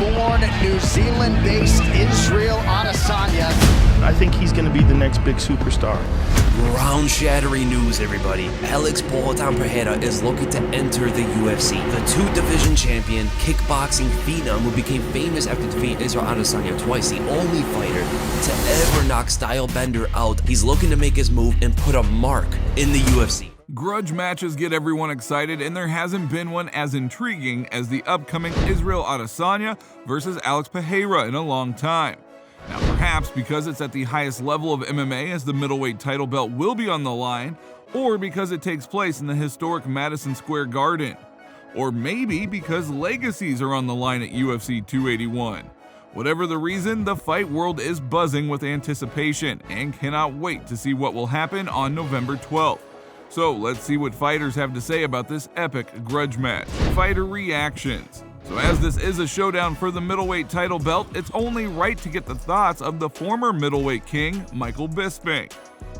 born New Zealand-based Israel Adesanya. I think he's going to be the next big superstar. Ground-shattering news, everybody. Alex Pereira is looking to enter the UFC. The two-division champion, kickboxing phenom who became famous after defeating Israel Adesanya twice, the only fighter to ever knock Stylebender out. He's looking to make his move and put a mark in the UFC. Grudge matches get everyone excited, and there hasn't been one as intriguing as the upcoming Israel Adesanya versus Alex Pereira in a long time. Now, perhaps because it's at the highest level of MMA as the middleweight title belt will be on the line, or because it takes place in the historic Madison Square Garden, or maybe because legacies are on the line at UFC 281. Whatever the reason, the fight world is buzzing with anticipation and cannot wait to see what will happen on November 12th. So let's see what fighters have to say about this epic grudge match. Fighter reactions. So as this is a showdown for the middleweight title belt, it's only right to get the thoughts of the former middleweight king, Michael Bisping.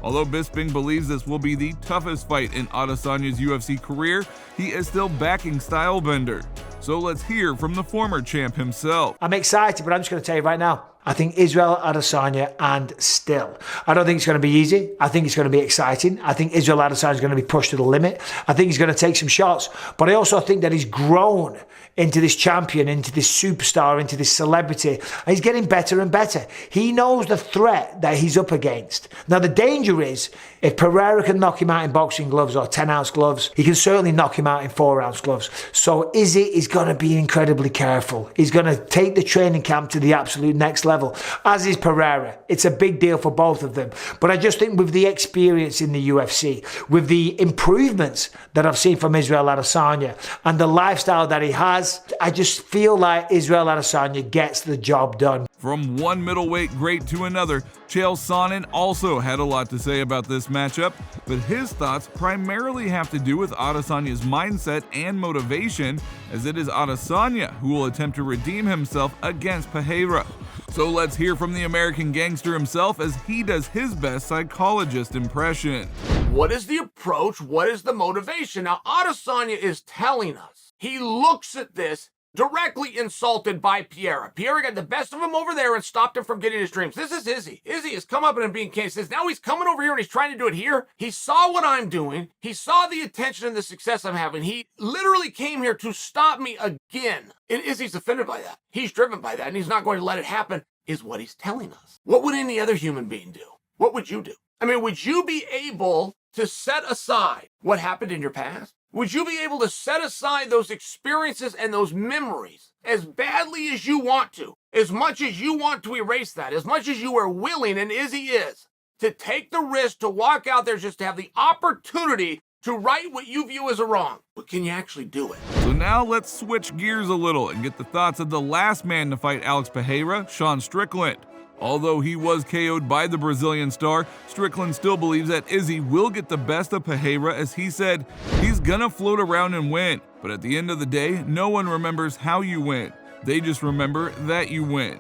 Although Bisping believes this will be the toughest fight in Adesanya's UFC career, he is still backing Stylebender. So let's hear from the former champ himself. I'm excited, but I'm just going to tell you right now, I think Israel Adesanya and still. I don't think it's going to be easy. I think it's going to be exciting. I think Israel Adesanya is going to be pushed to the limit. I think he's going to take some shots. But I also think that he's grown into this champion, into this superstar, into this celebrity. And he's getting better and better. He knows the threat that he's up against. Now, the danger is, if Pereira can knock him out in boxing gloves or 10-ounce gloves, he can certainly knock him out in 4-ounce gloves. So Izzy is going to be incredibly careful. He's going to take the training camp to the absolute next level, as is Pereira. It's a big deal for both of them. But I just think with the experience in the UFC, with the improvements that I've seen from Israel Adesanya and the lifestyle that he has, I just feel like Israel Adesanya gets the job done. From one middleweight great to another, Chael Sonnen also had a lot to say about this matchup, but his thoughts primarily have to do with Adesanya's mindset and motivation, as it is Adesanya who will attempt to redeem himself against Pereira. So let's hear from the American gangster himself as he does his best psychologist impression. What is the approach? What is the motivation? Now, Adesanya is telling us he looks at this directly insulted by Pereira. Pereira got the best of him over there and stopped him from getting his dreams. This is Izzy. Izzy has come up and being cases. Now he's coming over here and he's trying to do it here. He saw what I'm doing. He saw the attention and the success I'm having. He literally came here to stop me again. And Izzy's offended by that. He's driven by that and he's not going to let it happen, is what he's telling us. What would any other human being do? What would you do? I mean, would you be able to set aside what happened in your past? Would you be able to set aside those experiences and those memories as badly as you want to, as much as you want to erase that, as much as you are willing, and Izzy is, to take the risk to walk out there just to have the opportunity to right what you view as a wrong? But can you actually do it? So now let's switch gears a little and get the thoughts of the last man to fight Alex Pereira, Strickland. Although he was KO'd by the Brazilian star, Strickland still believes that Izzy will get the best of Pereira, as he said he's gonna float around and win. But at the end of the day, no one remembers how you win. They just remember that you win.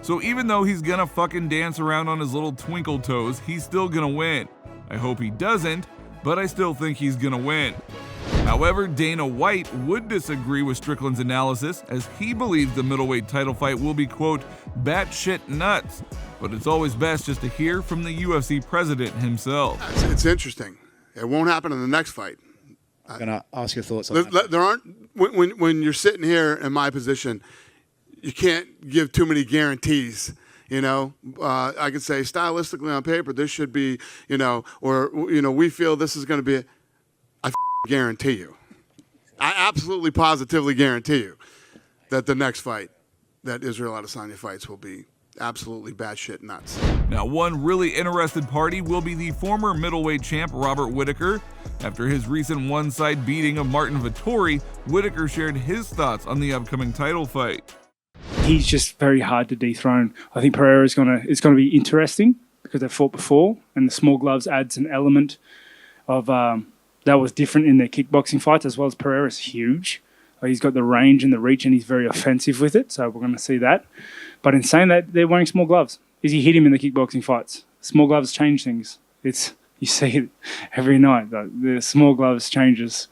So even though he's gonna fucking dance around on his little twinkle toes, he's still gonna win. I hope he doesn't, but I still think he's gonna win. However, Dana White would disagree with Strickland's analysis, as he believes the middleweight title fight will be, quote, batshit nuts. But it's always best just to hear from the UFC president himself. It's interesting. It won't happen in the next fight. I'm going to ask your thoughts on that. There aren't, when you're sitting here in my position, you can't give too many guarantees. You know, I could say stylistically on paper, this should be, we feel this is going to be, I guarantee you. I absolutely positively guarantee you that the next fight that Israel Adesanya fights will be absolutely batshit nuts. Now, one really interested party will be the former middleweight champ Robert Whittaker. After his recent one-side beating of Martin Vettori, Whittaker shared his thoughts on the upcoming title fight. He's just very hard to dethrone. I think Pereira is going to be interesting because they've fought before, and the small gloves adds an element of that was different in their kickboxing fights, as well as Pereira's huge. He's got the range and the reach, and he's very offensive with it, so we're going to see that. But in saying that, they're wearing small gloves. Izzy hit him in the kickboxing fights. Small gloves change things. You see it every night. The small gloves changes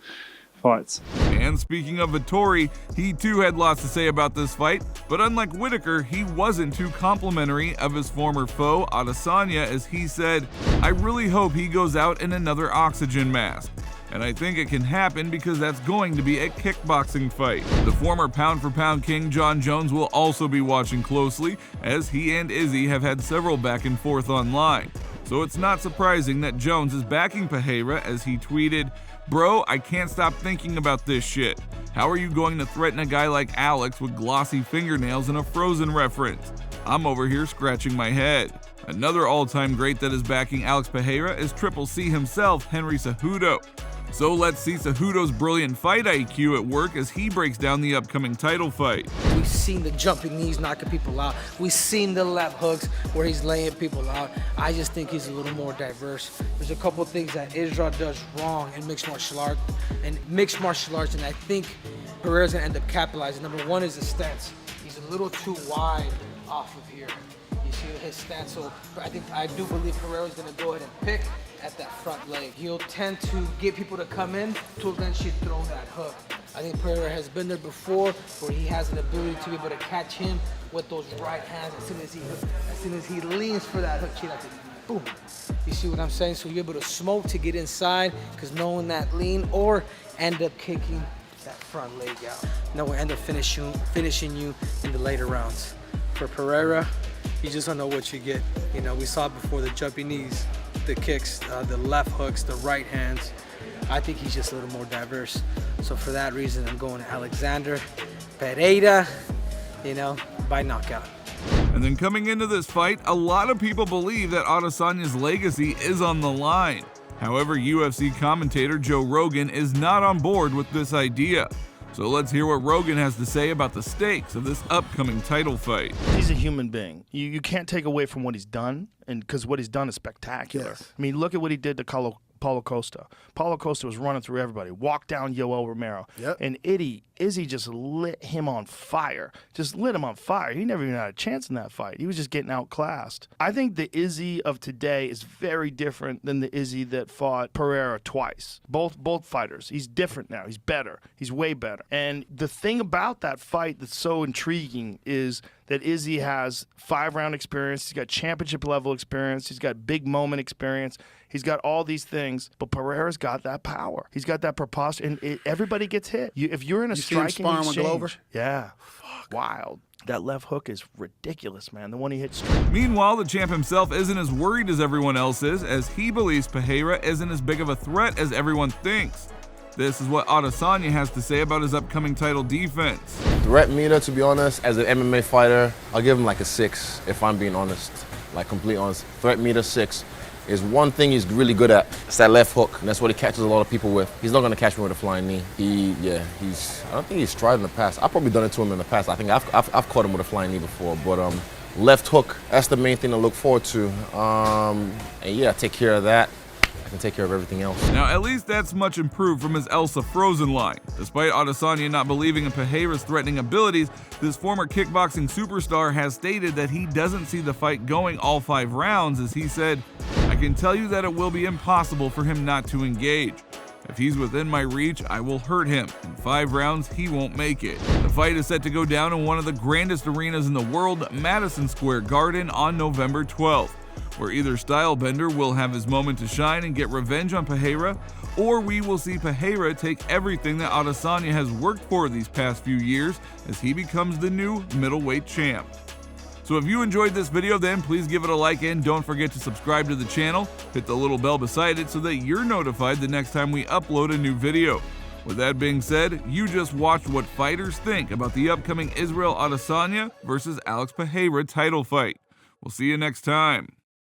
fights. And speaking of Vettori, he too had lots to say about this fight, but unlike Whitaker, he wasn't too complimentary of his former foe, Adesanya, as he said, "I really hope he goes out in another oxygen mask. And I think it can happen because that's going to be a kickboxing fight." The former pound-for-pound king John Jones will also be watching closely, as he and Izzy have had several back and forth online. So it's not surprising that Jones is backing Pereira, as he tweeted, "Bro, I can't stop thinking about this shit. How are you going to threaten a guy like Alex with glossy fingernails and a Frozen reference? I'm over here scratching my head." Another all-time great that is backing Alex Pereira is Triple C himself, Henry Cejudo. So let's see Cejudo's brilliant fight IQ at work as he breaks down the upcoming title fight. We've seen the jumping knees knocking people out. We've seen the left hooks where he's laying people out. I just think he's a little more diverse. There's a couple things that Israel does wrong in mixed martial arts, and I think Pereira's gonna end up capitalizing. Number one is the stance. He's a little too wide off of here. You see his stance, so I do believe Pereira's gonna go ahead and pick at that front leg. He'll tend to get people to come in to eventually throw that hook. I think Pereira has been there before where he has an ability to be able to catch him with those right hands as soon as he leans for that hook, boom. You see what I'm saying? So you're able to smoke to get inside because knowing that lean, or end up kicking that front leg out. No, we'll end up finishing you in the later rounds. For Pereira, you just don't know what you get. You know, we saw before the jumping knees, the kicks, the left hooks, the right hands. I think he's just a little more diverse. So for that reason, I'm going to Alexander Pereira, by knockout. And then coming into this fight, a lot of people believe that Adesanya's legacy is on the line. However, UFC commentator Joe Rogan is not on board with this idea. So let's hear what Rogan has to say about the stakes of this upcoming title fight. He's a human being. You can't take away from what he's done, and because what he's done is spectacular. Yes. I mean, look at what he did to Paulo Costa. Paulo Costa was running through everybody, walked down Yoel Romero. Yep. And Izzy just lit him on fire. Just lit him on fire. He never even had a chance in that fight. He was just getting outclassed. I think the Izzy of today is very different than the Izzy that fought Pereira twice. Both fighters. He's different now. He's better. He's way better. And the thing about that fight that's so intriguing is that Izzy has 5-round experience. He's got championship level experience. He's got big moment experience. He's got all these things, but Pereira's got that power. He's got that preposterous, and everybody gets hit. If you're in a striking exchange, yeah, wild. That left hook is ridiculous, man. The one he hit straight. Meanwhile, the champ himself isn't as worried as everyone else is, as he believes Pereira isn't as big of a threat as everyone thinks. This is what Adesanya has to say about his upcoming title defense. Threat meter, to be honest, as an MMA fighter, I'll give him like a 6, if I'm being honest, like complete honest. Threat meter 6 is one thing he's really good at. It's that left hook, and that's what he catches a lot of people with. He's not gonna catch me with a flying knee. I don't think he's tried in the past. I've probably done it to him in the past. I think I've caught him with a flying knee before, but left hook, that's the main thing to look forward to. And yeah, take care of that. I can take care of everything else. Now, at least that's much improved from his Elsa Frozen line. Despite Adesanya not believing in Pereira's threatening abilities, this former kickboxing superstar has stated that he doesn't see the fight going all 5 rounds, as he said, "I can tell you that it will be impossible for him not to engage. If he's within my reach, I will hurt him. In 5 rounds, he won't make it." The fight is set to go down in one of the grandest arenas in the world, Madison Square Garden, on November 12th. Where either Stylebender will have his moment to shine and get revenge on Pereira, or we will see Pereira take everything that Adesanya has worked for these past few years as he becomes the new middleweight champ. So if you enjoyed this video, then please give it a like and don't forget to subscribe to the channel. Hit the little bell beside it so that you're notified the next time we upload a new video. With that being said, you just watched what fighters think about the upcoming Israel Adesanya versus Alex Pereira title fight. We'll see you next time.